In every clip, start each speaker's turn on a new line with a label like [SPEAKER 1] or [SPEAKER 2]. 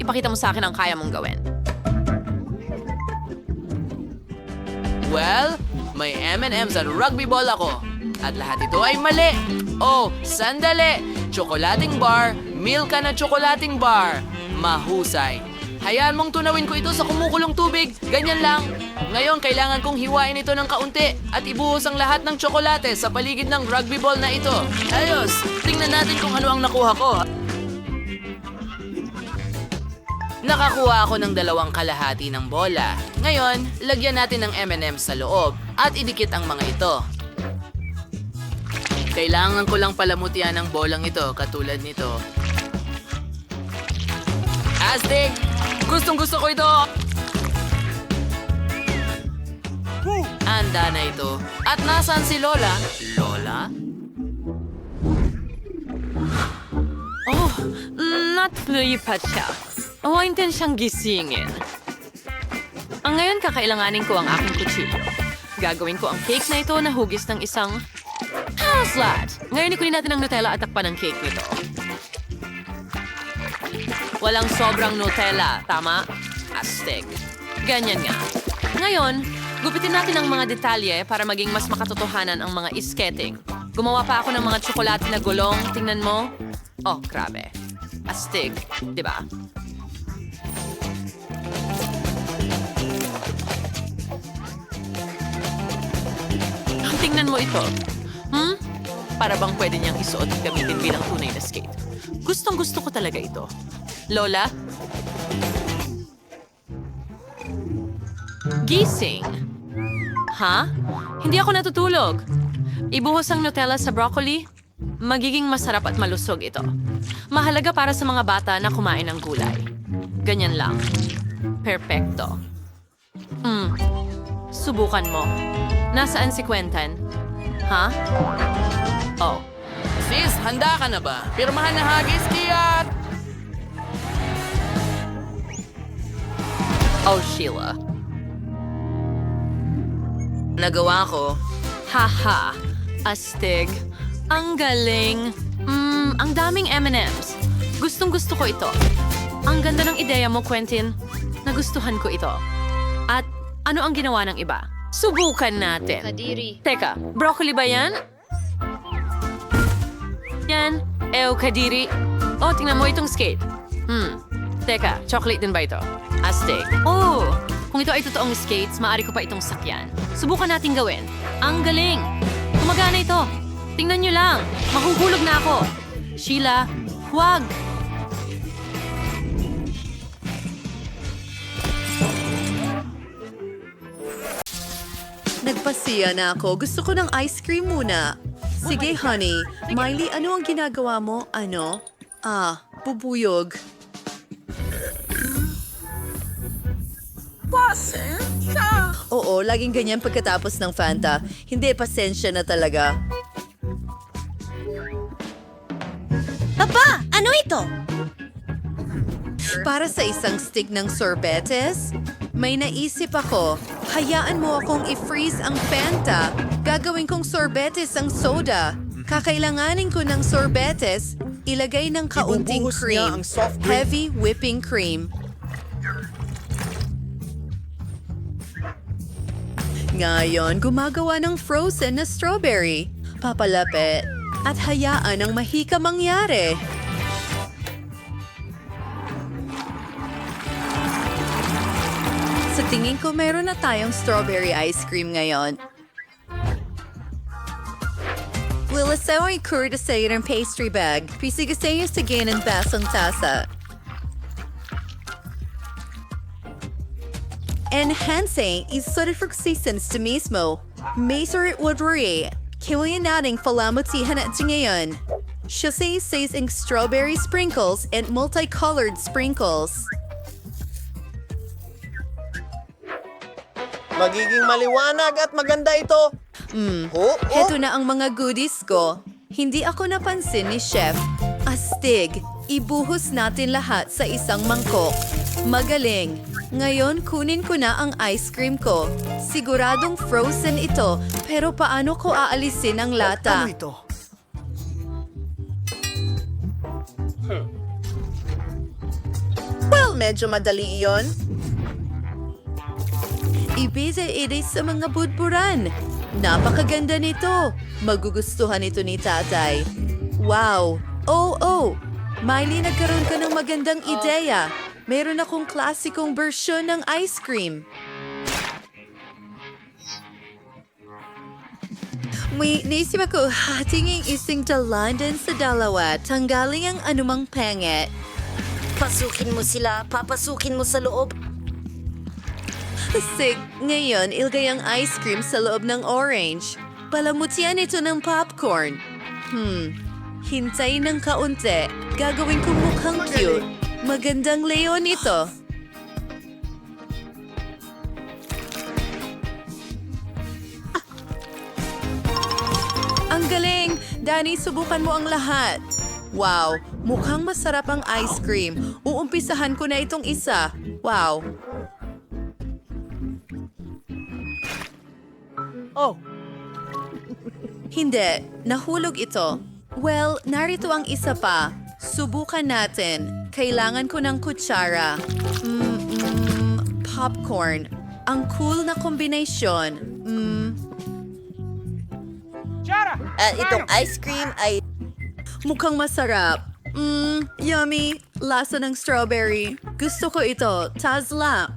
[SPEAKER 1] Ipakita mo sa akin ang kaya mong gawin.
[SPEAKER 2] Well, may M&M's at rugby ball ako. At lahat ito ay mali. Oh, sandali. Tsokolating bar, Milka na tsokolating bar. Mahusay. Hayaan mong tunawin ko ito sa kumukulong tubig. Ganyan lang. Ngayon, kailangan kong hiwain ito ng kaunti at ibuhos ang lahat ng tsokolate sa paligid ng rugby ball na ito. Ayos, tingnan natin kung ano ang nakuha ko. Nakakuha ako ng 2 kalahati ng bola. Ngayon, lagyan natin ng M&M's sa loob at idikit ang mga ito. Kailangan ko lang palamutian ang bolang ito katulad nito. Astig! Gustong-gusto ko ito! Anda na ito. At nasaan si Lola? Lola?
[SPEAKER 1] Oh, natuloy pa siya. Huwain siyang gisingin. Ang ngayon kakailanganin ko ang aking kutsilyo. Gagawin ko ang cake na ito na hugis ng isang slat. Ngayon ikunin natin ang Nutella at takpan ng cake nito. Walang sobrang Nutella, tama? Astig. Ganyan nga. Ngayon, gupitin natin ang mga detalye para maging mas makatotohanan ang mga isketing. Gumawa pa ako ng mga tsokolate na gulong. Tingnan mo. Oh, grabe. Astig, di ba? Tingnan mo ito. Para bang pwede niyang isuot at gamitin bilang tunay na skate. Gustong-gusto ko talaga ito. Lola? Gising. Ha? Hindi ako natutulog. Ibuhos ang Nutella sa broccoli. Magiging masarap at malusog ito. Mahalaga para sa mga bata na kumain ng gulay. Ganyan lang. Perpekto. Subukan mo. Nasaan si Quentin? Ha? Oh.
[SPEAKER 2] Sis, handa ka na ba? Pirmahan na hagis, Kiat!
[SPEAKER 1] Oh, Sheila.
[SPEAKER 2] Nagawa ko.
[SPEAKER 1] Haha. Astig. Ang galing. Ang daming M&M's. Gustong-gusto ko ito. Ang ganda ng ideya mo, Quentin. Nagustuhan ko ito. At ano ang ginawa ng iba? Subukan natin.
[SPEAKER 3] Kadiri.
[SPEAKER 1] Teka, broccoli ba yan? Yan. Kadiri. Oh, tingnan mo itong skate. Teka, chocolate din ba ito? Astig. Oh, kung ito ay totoong skates, maaari ko pa itong sakyan. Subukan natin gawin. Ang galing. Gumagana ito. Tingnan nyo lang. Mahuhulog na ako. Sheila, huwag.
[SPEAKER 4] Nagpasiya na ako. Gusto ko ng ice cream muna. Sige, honey. Miley, ano ang ginagawa mo? Ano? Bubuyog. Pasensya! Oo, laging ganyan pagkatapos ng Fanta. Hindi, pasensya na talaga.
[SPEAKER 3] Papa, ano ito?
[SPEAKER 4] Para sa isang stick ng sorbetes, may naisip ako. Hayaan mo akong i-freeze ang Fanta. Gagawin kong sorbetes ang soda. Kakailanganin ko ng sorbetes, ilagay ng kaunting
[SPEAKER 5] Ibubuhos niya
[SPEAKER 4] cream.
[SPEAKER 5] ang soft drink.
[SPEAKER 4] Heavy whipping cream. Ngayon, gumagawa ng frozen na strawberry. Papalapit at hayaan ang mahika mangyari. Sa tingin ko, meron na tayong strawberry ice cream ngayon. Lilasaw ay courtesy ng pastry bag. Pisigasayo sa ng basong tasa. Enhancing is sort of seasons to mismo. Maser Woodbury. Kiwayan nating palamutihan at ngayon. Siya says strawberry sprinkles and multicolored sprinkles.
[SPEAKER 5] Magiging maliwanag at maganda ito.
[SPEAKER 4] Heto na ang mga goodies ko. Hindi ako napansin ni Chef. Astig, ibuhos natin lahat sa isang mangkok. Magaling. Ngayon, kunin ko na ang ice cream ko. Siguradong frozen ito, pero paano ko aalisin ang lata?
[SPEAKER 5] Ano ito?
[SPEAKER 4] Well,
[SPEAKER 3] medyo madali iyon.
[SPEAKER 4] Ibida sa mga budburan. Napakaganda nito. Magugustuhan ito ni tatay. Wow! Oh! Miley, nagkaroon ka ng magandang ideya. Meron akong klasikong bersyon ng ice cream. May naisip ako, hatingin isang dalandan sa dalawa, tanggalin ang anumang pangit.
[SPEAKER 6] Pasukin mo sila, papasukin mo sa loob.
[SPEAKER 4] Sig, ngayon ilagay ang ice cream sa loob ng orange. Palamutian ito ng popcorn. Hintayin ng kaunti. Gagawin ko mukhang cute. Magandang leon ito. Ang galing! Danny, subukan mo ang lahat. Wow, mukhang masarap ang ice cream. Uumpisahan ko na itong isa. Wow.
[SPEAKER 5] Oh,
[SPEAKER 4] Hindi, nahulog ito. Well, narito ang isa pa. Subukan natin. Kailangan ko ng kutsara. Popcorn. Ang cool na kombinasyon.
[SPEAKER 6] At itong ice cream ay
[SPEAKER 4] Mukhang masarap. Yummy. Lasa ng strawberry. Gusto ko ito. Tazla.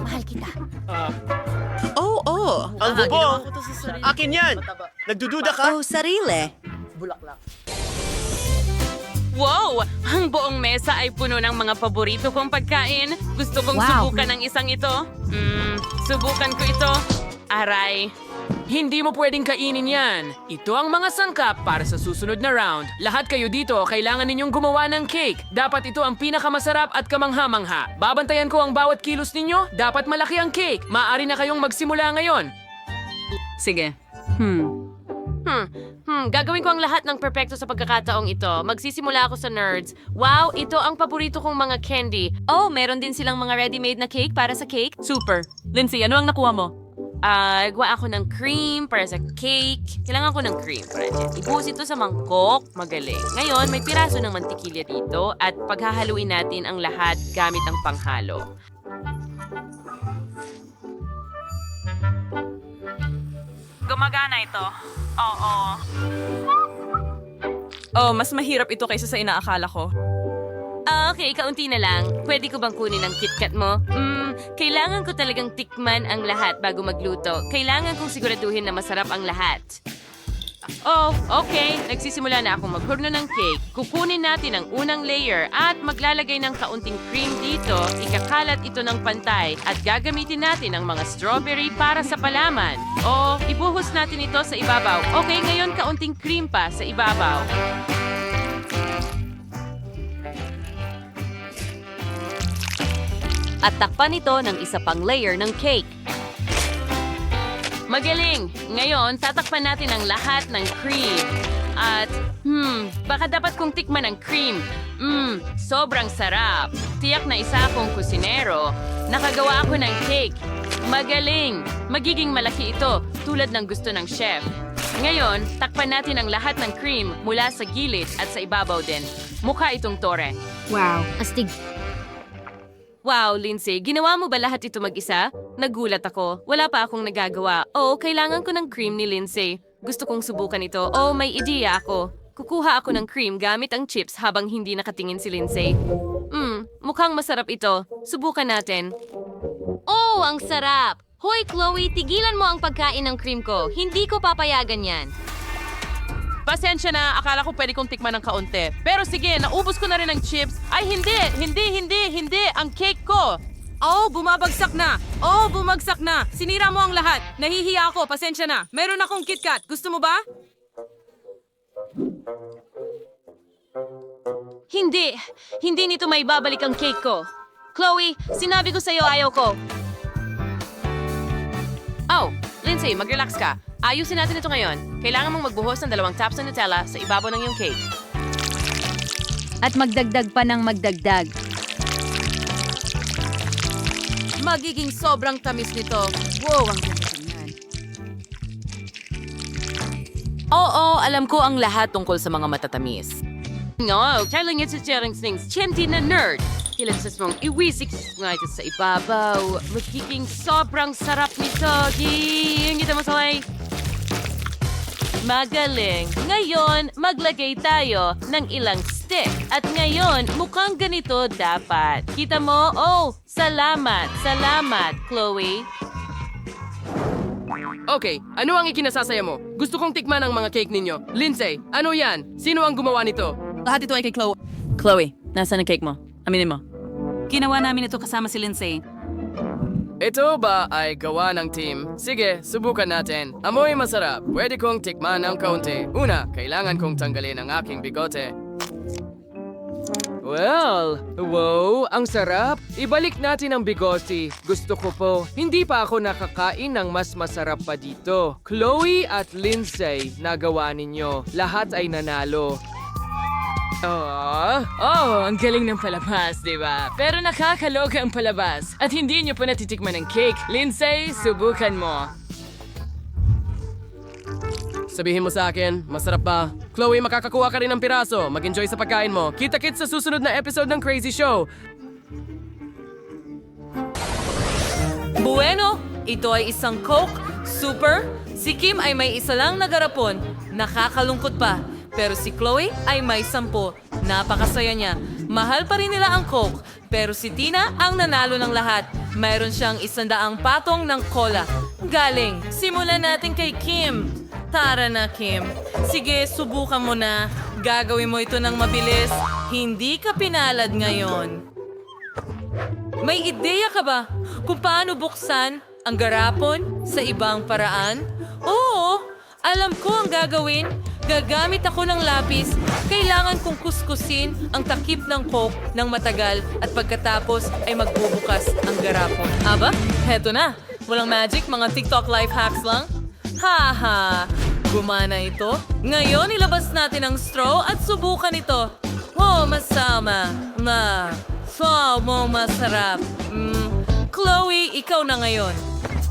[SPEAKER 6] mahal kita.
[SPEAKER 4] Oh.
[SPEAKER 5] ang bubong! Akin yan! Nagdududa ka?
[SPEAKER 4] Oh, sarili.
[SPEAKER 1] Wow! Ang buong mesa ay puno ng mga paborito kong pagkain. Gusto kong subukan ang isang ito. Subukan ko ito. Aray.
[SPEAKER 2] Hindi mo pwedeng kainin yan. Ito ang mga sangkap para sa susunod na round. Lahat kayo dito, kailangan ninyong gumawa ng cake. Dapat ito ang pinakamasarap at kamangha-mangha. Babantayan ko ang bawat kilos ninyo. Dapat malaki ang cake. Maaari na kayong magsimula ngayon.
[SPEAKER 1] Sige. Gagawin ko ang lahat ng perpekto sa pagkakataong ito. Magsisimula ako sa nerds. Wow, ito ang paborito kong mga candy. Oh, meron din silang mga ready-made na cake para sa cake. Super. Lindsay, ano ang nakuha mo? Gawa ako ng cream para sa cake. Kailangan ko ng cream para dyan. Ibuhos ito sa mangkok. Magaling. Ngayon, may piraso ng mantikilya dito at paghahaluin natin ang lahat gamit ang panghalo. Gumagana ito. Oo.
[SPEAKER 7] Oh, mas mahirap ito kaysa sa inaakala ko.
[SPEAKER 1] Okay, kaunti na lang. Pwede ko bang kunin ang KitKat mo? Kailangan ko talagang tikman ang lahat bago magluto. Kailangan kong siguraduhin na masarap ang lahat. Oh, okay. Nagsisimula na akong maghurno ng cake. Kukunin natin ang unang layer at maglalagay ng kaunting cream dito. Ikakalat ito ng pantay at gagamitin natin ang mga strawberry para sa palaman. O, ibuhos natin ito sa ibabaw. Okay, ngayon kaunting cream pa sa ibabaw. At takpan ito ng isa pang layer ng cake. Magaling! Ngayon, tatakpan natin ang lahat ng cream. At, baka dapat kong tikman ang cream. Sobrang sarap. Tiyak na isa akong kusinero. Nakagawa ako ng cake. Magaling! Magiging malaki ito, tulad ng gusto ng chef. Ngayon, takpan natin ang lahat ng cream mula sa gilid at sa ibabaw din. Mukha itong tore.
[SPEAKER 6] wow, astig.
[SPEAKER 1] Wow, Lindsay, ginawa mo ba lahat ito mag-isa? Nagulat ako. Wala pa akong nagagawa. Oh, kailangan ko ng cream ni Lindsay. Gusto kong subukan ito. Oh, may ideya ako. Kukuha ako ng cream gamit ang chips habang hindi nakatingin si Lindsay. Mukhang masarap ito. Subukan natin. Oh, ang sarap! Hoy, Chloe, tigilan mo ang pagkain ng cream ko. Hindi ko papayagan yan.
[SPEAKER 7] Pasensya na, akala ko pwede kong tikman ng kaunti. Pero sige, naubos ko na rin ang chips. Ay, hindi! Ang cake ko! Oh, bumabagsak na! Sinira mo ang lahat! Nahihiya ako, pasensya na. Meron akong KitKat. Gusto mo ba?
[SPEAKER 1] Hindi nito may babalik ang cake ko. Chloe, sinabi ko sa'yo ayaw ko. Oh, Lindsay, mag-relax ka. Ayusin natin ito ngayon. Kailangan mong magbuhos ng 2 taps ng Nutella sa ibabaw ng iyong cake.
[SPEAKER 6] At magdagdag pa ng magdagdag.
[SPEAKER 7] Magiging sobrang tamis nito. Wow, ang ganda tingnan.
[SPEAKER 1] Oo, alam ko ang lahat tungkol sa mga matatamis. Nga, kailangan sa Jereng Snings, Chenti na nerd. Kilansas mong iwisik nga ito sa ibabaw. Magiging sobrang sarap nito. Yung kita masalay. Magaling. Ngayon, maglagay tayo ng ilang stick. At ngayon, mukhang ganito dapat. Kita mo? Oh, salamat. Salamat, Chloe.
[SPEAKER 2] Okay, ano ang ikinasasaya mo? Gusto kong tikman ang mga cake ninyo. Lindsay, ano yan? Sino ang gumawa nito?
[SPEAKER 3] Lahat ito ay kay Chloe. Chloe, nasaan ang cake mo? Aminin mo. Ginawa namin ito kasama si Lindsay.
[SPEAKER 2] Ito ba ay gawa ng team? Sige, subukan natin. Amoy masarap. Pwede kong tikman ng kaunti. Una, kailangan kong tanggalin ang aking bigote. Well, wow, ang sarap. Ibalik natin ang bigote. Gusto ko po. Hindi pa ako nakakain ng mas masarap pa dito. Chloe at Lindsay, nagawa ninyo. Lahat ay nanalo.
[SPEAKER 8] ang galing ng palabas, di ba? Pero nakakaloka ang palabas. At hindi niyo pa natitikman ng cake. Lindsay, subukan mo.
[SPEAKER 2] Sabihin mo sa akin, masarap ba? Chloe, makakakuha ka rin ng piraso. Mag-enjoy sa pagkain mo. Kita-kits sa susunod na episode ng Crazy Show.
[SPEAKER 9] Bueno, ito ay isang Coke. Super. Si Kim ay may isa lang na garapon. Nakakalungkot pa. Pero si Chloe ay may 10. Napakasaya niya. Mahal pa rin nila ang Coke. Pero si Tina ang nanalo ng lahat. Mayroon siyang 100 patong ng cola. Galing. Simulan natin kay Kim. Tara na, Kim. Sige, subukan mo na. Gagawin mo ito ng mabilis. Hindi ka pinalad ngayon. May ideya ka ba kung paano buksan ang garapon sa ibang paraan? Oo, alam ko ang gagawin. Gagamit ako ng lapis. Kailangan kong kuskusin ang takip ng Coke ng matagal at pagkatapos ay magbubukas ang garapon. Aba, heto na. Walang magic, mga TikTok life hacks lang. Haha, gumana ito. Ngayon, ilabas natin ang straw at subukan ito. Oh, masama. Wow, mo masarap. Chloe, ikaw na ngayon.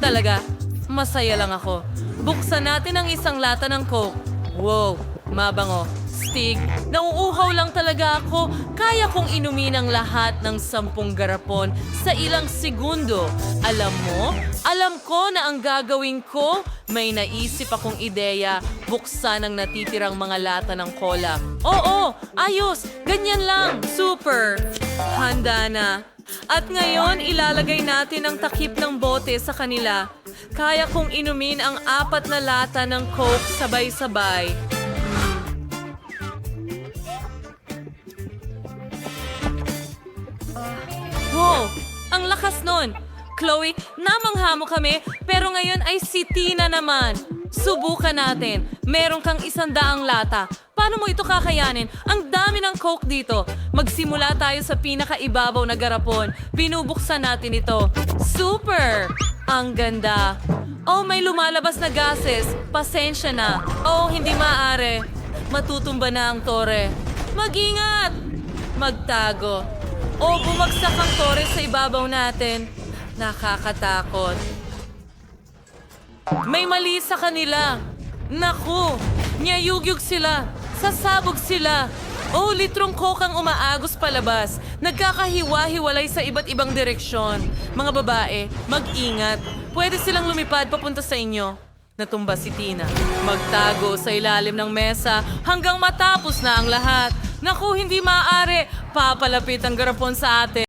[SPEAKER 9] Talaga, masaya lang ako. Buksan natin ang isang lata ng Coke. Wow, mabango. Stig, nauuhaw lang talaga ako. Kaya kong inumin ang lahat ng 10 garapon sa ilang segundo. Alam mo, alam ko na ang gagawin ko, may naisip akong ideya, buksan ang natitirang mga lata ng cola. Oo, ayos, ganyan lang, super. Handa na. At ngayon, ilalagay natin ang takip ng bote sa kanila. Kaya kong inumin ang 4 na lata ng Coke sabay-sabay. Wow! Ang lakas nun! Chloe, namangha mo kami, pero ngayon ay si Tina naman. Subukan natin. Meron kang 100 lata. Paano mo ito kakayanin? Ang dami ng Coke dito. Magsimula tayo sa pinakaibabaw na garapon. Binubuksan natin ito. Super! Ang ganda. Oh, may lumalabas na gases. Pasensya na. Oh, hindi maaari. Matutumba na ang tore. Mag-ingat! Magtago. Oh, bumagsak ang tore sa ibabaw natin. Nakakatakot. May mali sa kanila. Naku, niyayugyug sila. Sasabog sila. Oh, litrong Coke ang umaagos palabas. Nagkakahiwa-hiwalay sa iba't ibang direksyon. Mga babae, mag-ingat. Pwede silang lumipad papunta sa inyo. Natumba si Tina. Magtago sa ilalim ng mesa hanggang matapos na ang lahat. Naku, hindi maaari. Papalapit ang garapon sa atin.